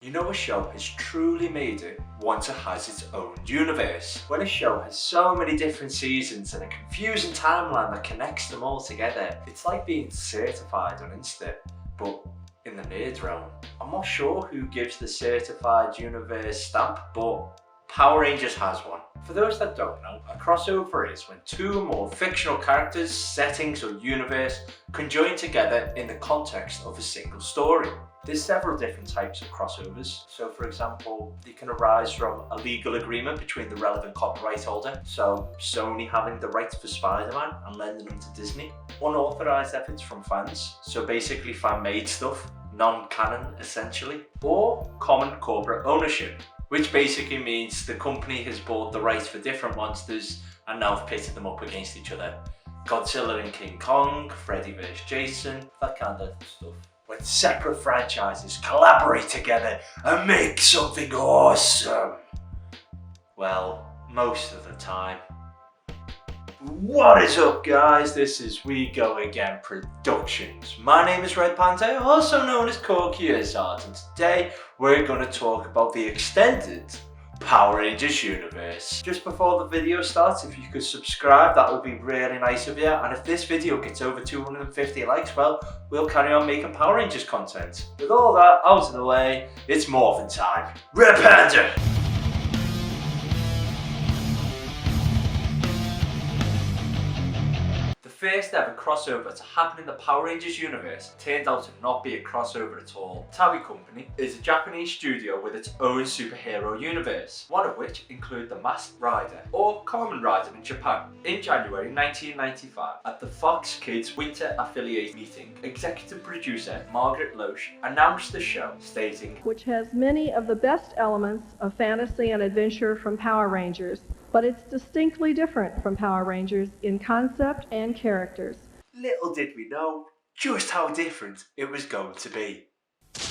You know, a show has truly made it once it has its own universe. When a show has so many different seasons and a confusing timeline that connects them all together, it's like being certified on Insta, but in the nerd realm. I'm not sure who gives the certified universe stamp, but Power Rangers has one. For those that don't know, a crossover is when two or more fictional characters, settings or universe can join together in the context of a single story. There's several different types of crossovers. So for example, they can arise from a legal agreement between the relevant copyright holder, so Sony having the rights for Spider-Man and lending them to Disney. Unauthorized efforts from fans, so basically fan-made stuff, non-canon essentially. Or common corporate ownership, which basically means the company has bought the rights for different monsters and now have pitted them up against each other. Godzilla and King Kong, Freddy vs Jason, that kind of stuff. When separate franchises collaborate together and make something awesome. Well, most of the time. What is up guys, this is We Go Again Productions. My name is Red Panther, also known as Corky Izzard, and today we're going to talk about the extended Power Rangers universe. Just before the video starts, if you could subscribe, that would be really nice of you, and if this video gets over 250 likes, well, we'll carry on making Power Rangers content. With all that out of the way, it's Morphin time. Red Panther! The first ever crossover to happen in the Power Rangers universe turned out to not be a crossover at all. Toei Company is a Japanese studio with its own superhero universe, one of which include the Masked Rider, or Kamen Rider in Japan. In January 1995, at the Fox Kids Winter Affiliate meeting, executive producer Margaret Loesch announced the show, stating, which has many of the best elements of fantasy and adventure from Power Rangers, but it's distinctly different from Power Rangers in concept and characters. Little did we know just how different it was going to be.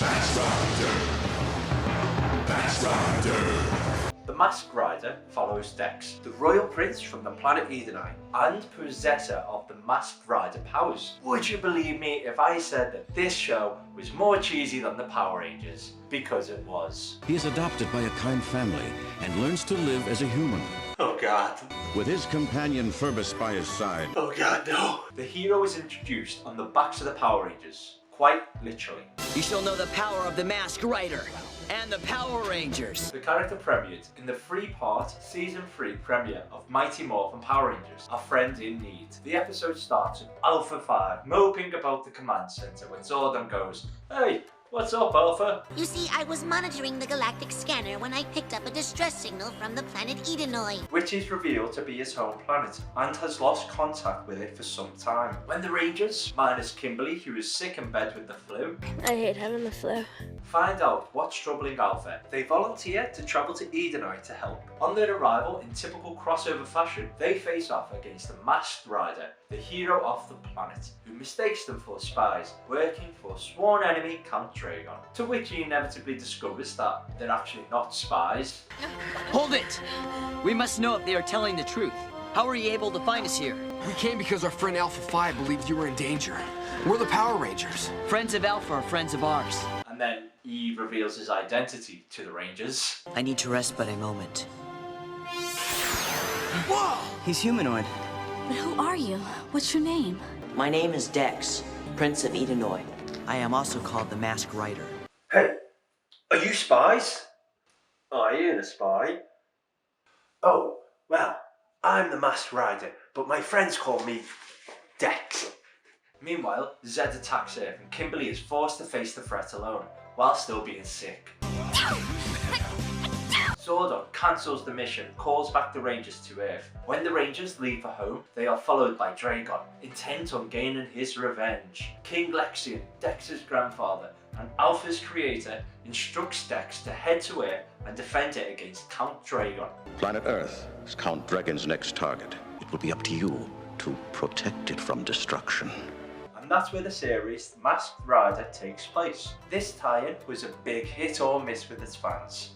Masked Rider. The Masked Rider follows Dex, the royal prince from the planet Edenai, and possessor of the Masked Rider powers. Would you believe me if I said that this show was more cheesy than the Power Rangers? Because it was. He is adopted by a kind family and learns to live as a human. Oh god. With his companion Phoebus by his side. Oh god, no. The hero is introduced on the backs of the Power Rangers, quite literally. You shall know the power of the Masked Rider and the Power Rangers. The character premiered in the 3-part Season 3 premiere of Mighty Morphin Power Rangers, A Friend in Need. The episode starts with Alpha 5 moping about the command center when Zordon goes, "Hey, what's up, Alpha?" You see, I was monitoring the galactic scanner when I picked up a distress signal from the planet Edenoi, which is revealed to be his home planet and has lost contact with it for some time. When the Rangers, minus Kimberly, who is sick in bed with the flu, I hate having the flu, find out what's troubling Alpha, they volunteer to travel to Edenoi to help. On their arrival, in typical crossover fashion, they face off against the Masked Rider, the hero of the planet, who mistakes them for spies working for sworn enemy Count Dragon, to which he inevitably discovers that they're actually not spies. Hold it! We must know if they are telling the truth. How were you able to find us here? We came because our friend Alpha 5 believed you were in danger. We're the Power Rangers. Friends of Alpha are friends of ours. And then he reveals his identity to the Rangers. I need to rest but a moment. Whoa! He's humanoid. but who are you? What's your name? My name is Dex, Prince of Edenoi. I am also called the Masked Rider. Hey, are you spies? I ain't a spy. Oh, well, I'm the Masked Rider, but my friends call me Dex. Meanwhile, Zed attacks Earth and Kimberly is forced to face the threat alone, while still being sick. Zordon cancels the mission, calls back the Rangers to Earth. When the Rangers leave for home, they are followed by Dragon, intent on gaining his revenge. King Lexian, Dex's grandfather, and Alpha's creator, instructs Dex to head to Earth and defend it against Count Dragon. Planet Earth is Count Dragon's next target. It will be up to you to protect it from destruction. And that's where the series The Masked Rider takes place. This tie-in was a big hit or miss with its fans.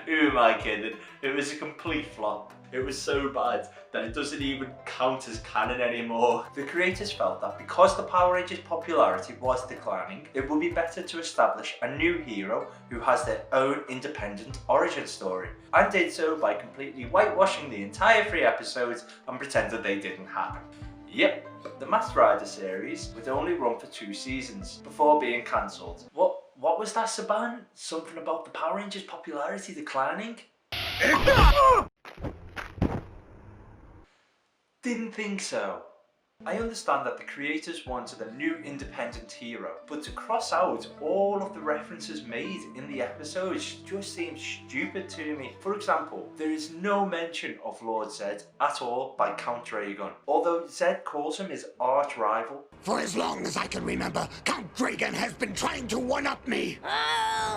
Who am I kidding? It was a complete flop. It was so bad that it doesn't even count as canon anymore. The creators felt that because the Power Rangers' popularity was declining, it would be better to establish a new hero who has their own independent origin story, and did so by completely whitewashing the entire 3 episodes and pretended they didn't happen. Yep, the Masked Rider series would only run for 2 seasons before being cancelled. What was that, Saban? Something about the Power Rangers' popularity declining? Didn't think so. I understand that the creators wanted a new independent hero, but to cross out all of the references made in the episodes just seems stupid to me. For example, there is no mention of Lord Zed at all by Count Dragon, although Zed calls him his arch rival. For as long as I can remember, Count Dragon has been trying to one-up me.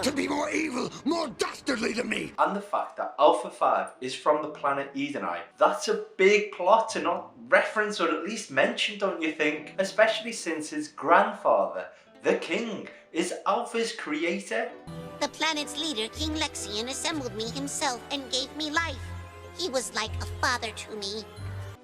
To be more evil, more dastardly than me. And the fact that Alpha 5 is from the planet Edenai, that's a big plot to not reference or at least mention, don't you think? Especially since his grandfather, the King, is Alpha's creator. The planet's leader, King Lexion, assembled me himself and gave me life. He was like a father to me.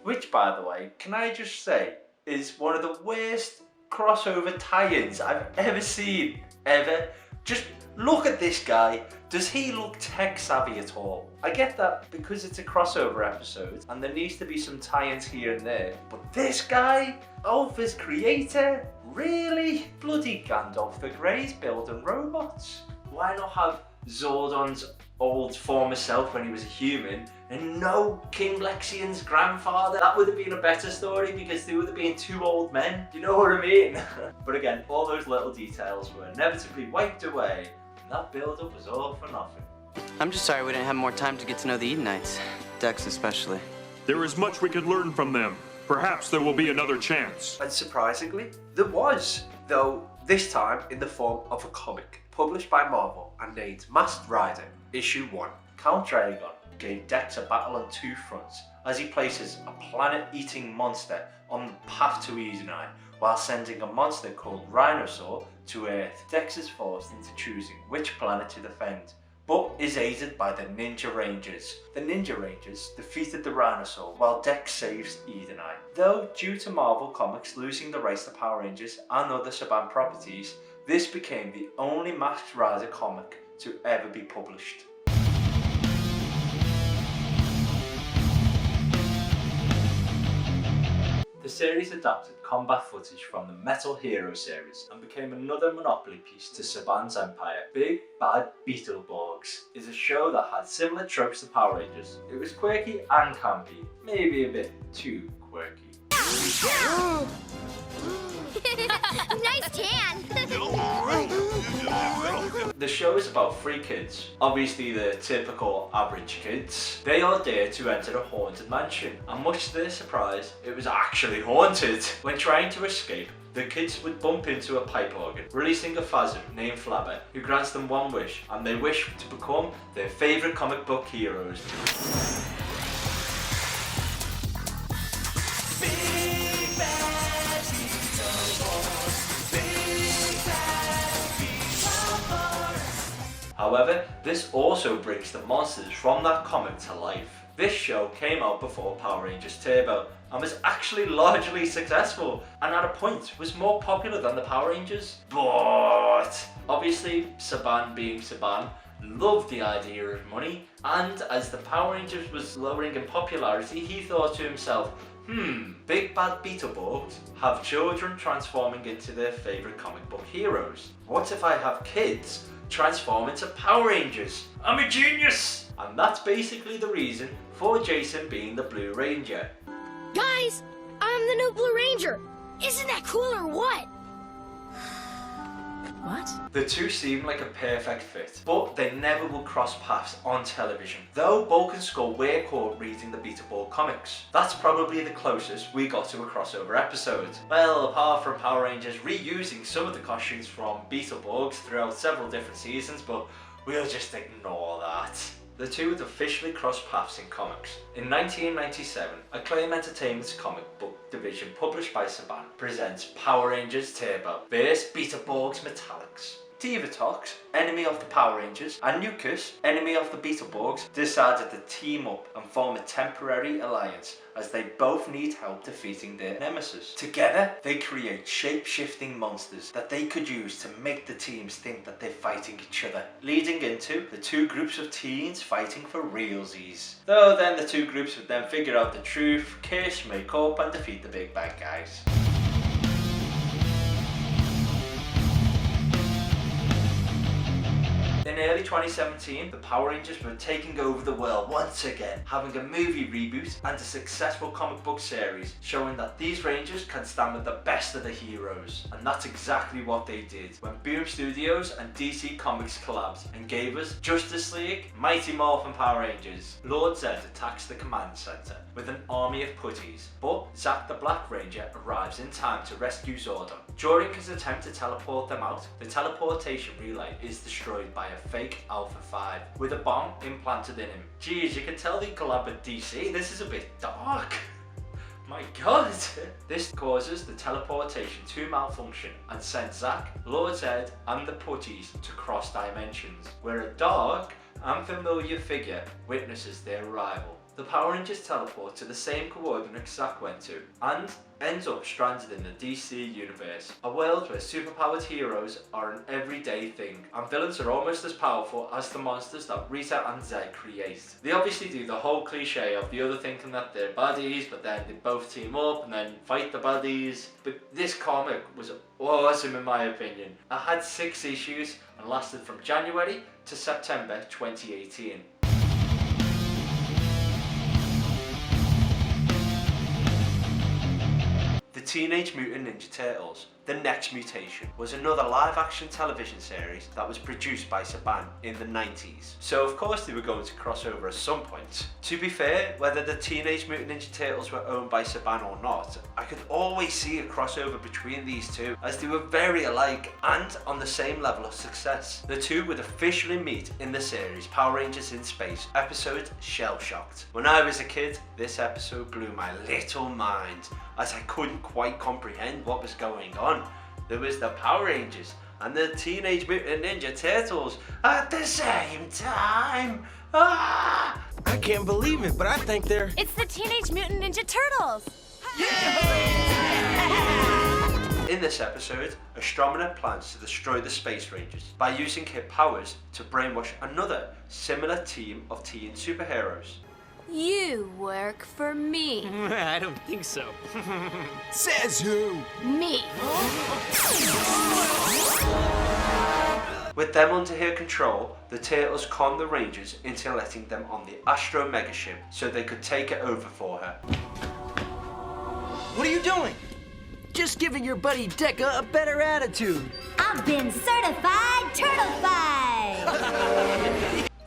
Which, by the way, can I just say, is one of the worst crossover tie-ins I've ever seen, ever. Just look at this guy. Does he look tech savvy at all? I get that because it's a crossover episode and there needs to be some tie-ins here and there, but this guy, Alpha's creator, really? Bloody Gandalf the Grey's building robots. Why not have Zordon's old former self when he was a human and no King Lexion's grandfather? That would have been a better story because they would have been 2 old men. Do you know what I mean? But again, all those little details were inevitably wiped away. That build-up was all for nothing. I'm just sorry we didn't have more time to get to know the Edenites. Dex especially. There is much we could learn from them. Perhaps there will be another chance. And surprisingly, there was, though this time in the form of a comic published by Marvel and named Masked Rider Issue 1. Count Dragon gave Dex a battle on 2 fronts as he places a planet-eating monster on the path to Edenai, while sending a monster called Rhinosaur to Earth. Dex is forced into choosing which planet to defend, but is aided by the Ninja Rangers. The Ninja Rangers defeated the Rhinosaur while Dex saves Edenai. Though due to Marvel Comics losing the rights to Power Rangers and other Saban properties, this became the only Masked Rider comic to ever be published. The series adapted combat footage from the Metal Hero series and became another monopoly piece to Saban's empire. Bad Beetleborgs is a show that had similar tropes to Power Rangers. It was quirky and campy, maybe a bit too quirky. Nice tan! The show is about 3 kids, obviously the typical average kids. They are there to enter a haunted mansion, and much to their surprise, it was actually haunted. When trying to escape, the kids would bump into a pipe organ, releasing a phasm named Flabber, who grants them one wish, and they wish to become their favourite comic book heroes. However, this also brings the monsters from that comic to life. This show came out before Power Rangers Turbo and was actually largely successful, and at a point was more popular than the Power Rangers. But obviously, Saban being Saban, loved the idea of money, and as the Power Rangers was lowering in popularity, he thought to himself, Big Bad Beetleborgs have children transforming into their favourite comic book heroes. What if I have kids transform into Power Rangers? I'm a genius! And that's basically the reason for Jason being the Blue Ranger. Guys, I'm the new Blue Ranger. Isn't that cool or what? What? The two seem like a perfect fit, but they never will cross paths on television, though Bulk and Skull were caught reading the Beetleborg comics. That's probably the closest we got to a crossover episode. Well, apart from Power Rangers reusing some of the costumes from Beetleborgs throughout several different seasons, but we'll just ignore that. The two would officially cross paths in comics. In 1997, Acclaim Entertainment's comic book division published by Saban presents Power Rangers Turbo vs Beetleborgs Metallix. Divatox, enemy of the Power Rangers, and Nucus, enemy of the Beetleborgs, decided to team up and form a temporary alliance as they both need help defeating their nemesis. Together, they create shape-shifting monsters that they could use to make the teams think that they're fighting each other, leading into the two groups of teens fighting for realsies. Though then the two groups would then figure out the truth, kiss, make up, and defeat the big bad guys. In early 2017, the Power Rangers were taking over the world once again, having a movie reboot and a successful comic book series showing that these Rangers can stand with the best of the heroes. And that's exactly what they did when Boom Studios and DC Comics collabed and gave us Justice League, Mighty Morphin Power Rangers. Lord Zed attacks the command center with an army of putties, but Zack the Black Ranger arrives in time to rescue Zordon. During his attempt to teleport them out, the teleportation relay is destroyed by a fake Alpha 5 with a bomb implanted in him. Geez, you can tell they collab with DC. This is a bit dark. My god! This causes the teleportation to malfunction and sends Zack, Lord Zed and the putties to cross dimensions, where a dark and familiar figure witnesses their arrival. The Power Rangers teleport to the same coordinates Zack went to and ends up stranded in the DC universe, a world where superpowered heroes are an everyday thing and villains are almost as powerful as the monsters that Rita and Zed create. They obviously do the whole cliche of the other thinking that they're buddies, but then they both team up and then fight the buddies. But this comic was awesome in my opinion. It had 6 issues and lasted from January to September 2018. Teenage Mutant Ninja Turtles: The Next Mutation was another live-action television series that was produced by Saban in the 90s. So of course they were going to cross over at some point. To be fair, whether the Teenage Mutant Ninja Turtles were owned by Saban or not, I could always see a crossover between these two as they were very alike and on the same level of success. The two would officially meet in the series Power Rangers in Space episode Shell Shocked. When I was a kid, this episode blew my little mind as I couldn't quite comprehend what was going on. There was the Power Rangers and the Teenage Mutant Ninja Turtles at the same time. Ah! I can't believe it, but I think they're... It's the Teenage Mutant Ninja Turtles! In this episode, Astromina plans to destroy the Space Rangers by using her powers to brainwash another similar team of teen superheroes. You work for me. I don't think so. Says who? Me. With them under her control, the Turtles conned the Rangers into letting them on the Astro Megaship so they could take it over for her. What are you doing? Just giving your buddy Deca a better attitude. I've been certified turtle-fied.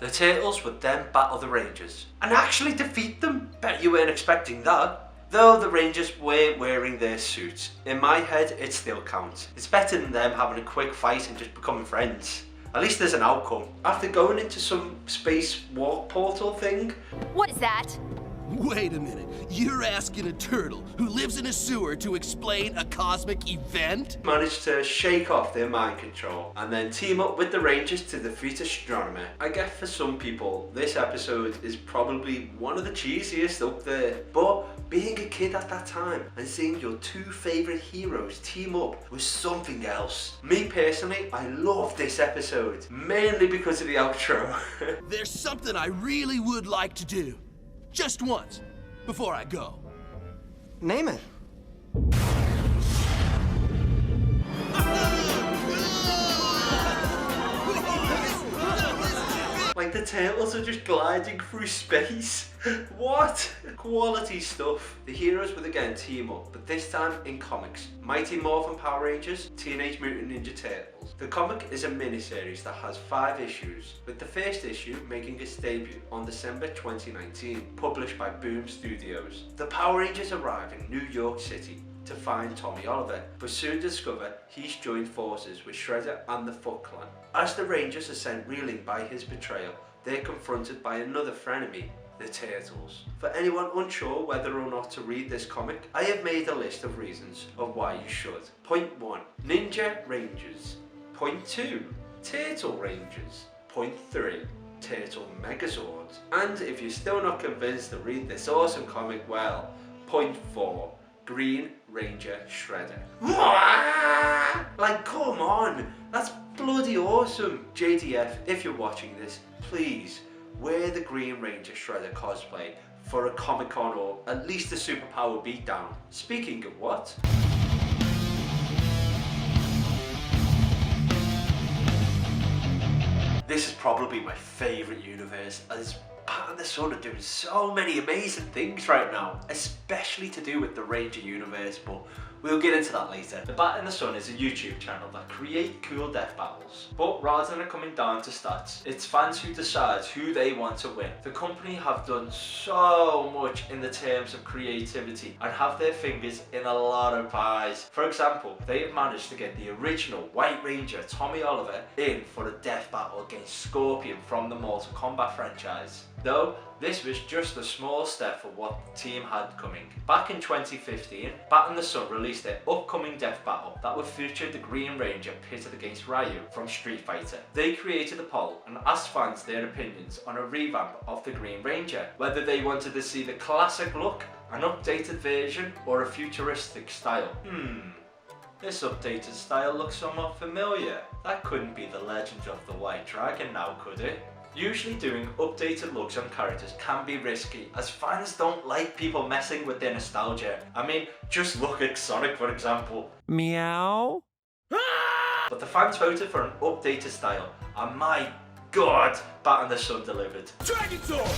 The Turtles would then battle the Rangers and actually defeat them. Bet you weren't expecting that. Though the Rangers weren't wearing their suits, in my head it still counts. It's better than them having a quick fight and just becoming friends. At least there's an outcome. After going into some space warp portal thing. What is that? Wait a minute. You're asking a turtle who lives in a sewer to explain a cosmic event? Managed to shake off their mind control and then team up with the Rangers to defeat Astronomer. I guess for some people, this episode is probably one of the cheesiest up there. But being a kid at that time and seeing your two favourite heroes team up was something else. Me personally, I love this episode, mainly because of the outro. There's something I really would like to do. Just once, before I go. Name it. Like the Turtles are just gliding through space. What? Quality stuff. The heroes would again team up, but this time in comics. Mighty Morphin Power Rangers, Teenage Mutant Ninja Turtles. The comic is a miniseries that has 5 issues, with the first issue making its debut on December 2019, published by Boom Studios. The Power Rangers arrive in New York City to find Tommy Oliver, but soon discover he's joined forces with Shredder and the Foot Clan. As the Rangers are sent reeling by his betrayal, they're confronted by another frenemy, the Turtles. For anyone unsure whether or not to read this comic, I have made a list of reasons of why you should. Point 1. Ninja Rangers. Point 2, Turtle Rangers. Point 3, Turtle Megazords. And if you're still not convinced to read this awesome comic, well, Point 4, Green Ranger Shredder. Like, come on, that's bloody awesome. JDF, if you're watching this, please wear the Green Ranger Shredder cosplay for a Comic-Con or at least a Superpower beatdown. Speaking of what, this is probably my favourite universe, as Batinthesun are doing so many amazing things right now, especially to do with the Ranger universe, but we'll get into that later. The Batinthesun is a YouTube channel that create cool death battles, but rather than it coming down to stats, it's fans who decide who they want to win. The company have done so much in the terms of creativity and have their fingers in a lot of pies. For example, they have managed to get the original White Ranger Tommy Oliver in for a death battle against Scorpion from the Mortal Kombat franchise. Though, this was just a small step for what the team had coming. Back in 2015, Batinthesun released their upcoming death battle that would feature the Green Ranger pitted against Ryu from Street Fighter. They created a poll and asked fans their opinions on a revamp of the Green Ranger, whether they wanted to see the classic look, an updated version, or a futuristic style. This updated style looks somewhat familiar. That couldn't be the Legend of the White Dragon now, could it? Usually doing updated looks on characters can be risky, as fans don't like people messing with their nostalgia. I mean, just look at Sonic for example. Meow? But the fans voted for an updated style, and my god, Batinthesun delivered. Dragon Sword!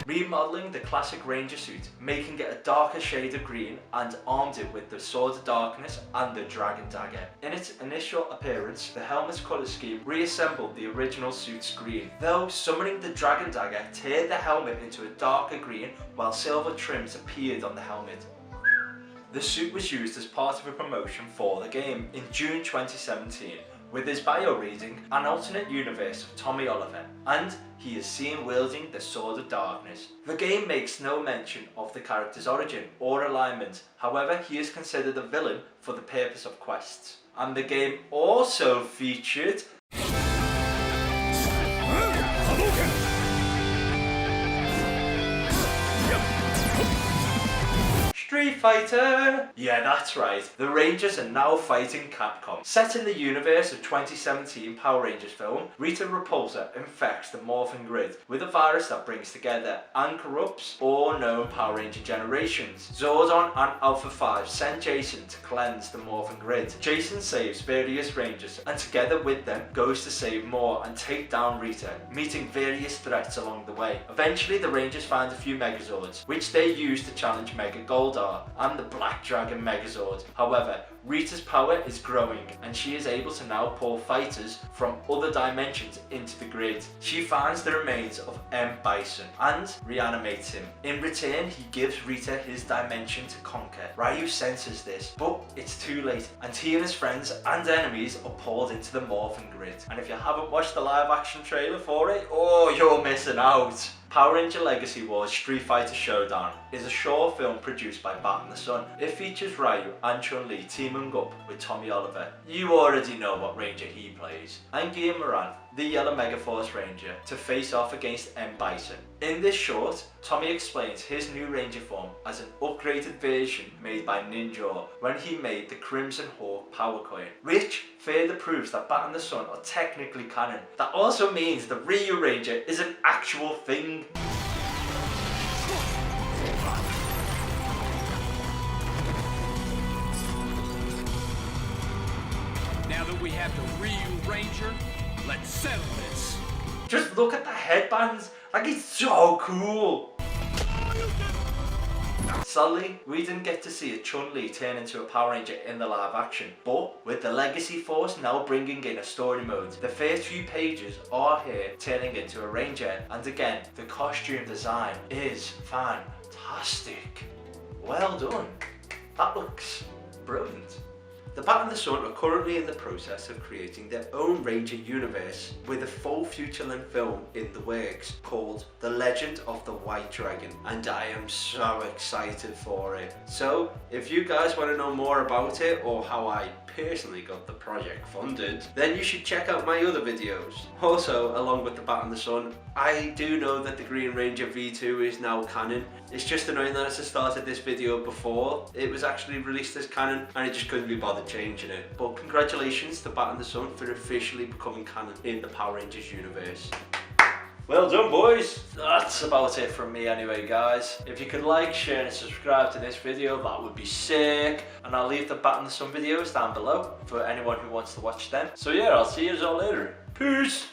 Remodeling the classic Ranger suit, making it a darker shade of green, and armed it with the Sword of Darkness and the Dragon Dagger. In its initial appearance, the helmet's colour scheme reassembled the original suit's green, though summoning the Dragon Dagger turned the helmet into a darker green while silver trims appeared on the helmet. The suit was used as part of a promotion for the game in June 2017, with his bio reading an alternate universe of Tommy Oliver, and he is seen wielding the Sword of Darkness. The game makes no mention of the character's origin or alignment, however he is considered a villain for the purpose of quests. And the game also featured Street Fighter! Yeah, that's right. The Rangers are now fighting Capcom. Set in the universe of 2017 Power Rangers film, Rita Repulsa infects the Morphin grid with a virus that brings together and corrupts all known Power Ranger generations. Zordon and Alpha 5 send Jason to cleanse the Morphin grid. Jason saves various Rangers and together with them goes to save more and take down Rita, meeting various threats along the way. Eventually the Rangers find a few Megazords, which they use to challenge Mega Goldar and the Black Dragon Megazord. However, Rita's power is growing and she is able to now pull fighters from other dimensions into the grid. She finds the remains of M. Bison and reanimates him. In return, he gives Rita his dimension to conquer. Ryu senses this, but it's too late and he and his friends and enemies are pulled into the Morphin grid. And if you haven't watched the live action trailer for it, oh, you're missing out. Power Ranger Legacy Wars Street Fighter Showdown is a short film produced by Batinthesun. It features Ryu and Chun-Li teaming up with Tommy Oliver. You already know what Ranger he plays. And Gia Moran, the Yellow Megaforce Ranger, to face off against M. Bison. In this short, Tommy explains his new Ranger form as an upgraded version made by Ninja when he made the Crimson Hawk Power Coin, which further proves that Batinthesun are technically canon. That also means the Ryu Ranger is an actual thing. Now that we have the Ryu Ranger, let's settle this. Just look at the headbands, like it's so cool. Sadly, we didn't get to see a Chun-Li turn into a Power Ranger in the live action, but with the Legacy Force now bringing in a story mode, the first few pages are here turning into a Ranger, and again, the costume design is fantastic. Well done. That looks brilliant. The Batinthesun are currently in the process of creating their own Ranger universe with a full feature-length film in the works called The Legend of the White Dragon, and I am so excited for it. So if you guys want to know more about it or how I personally got the project funded, then you should check out my other videos. Also, along with the Batinthesun, I do know that the Green Ranger V2 is now canon. It's just annoying that I started this video before it was actually released as canon and I just couldn't be bothered changing it. But congratulations to Batinthesun for officially becoming canon in the Power Rangers universe. Well done, boys. That's about it from me anyway, guys. If you could like, share and subscribe to this video, that would be sick. And I'll leave the Batinthesun videos down below for anyone who wants to watch them. So yeah, I'll see you all later. Peace.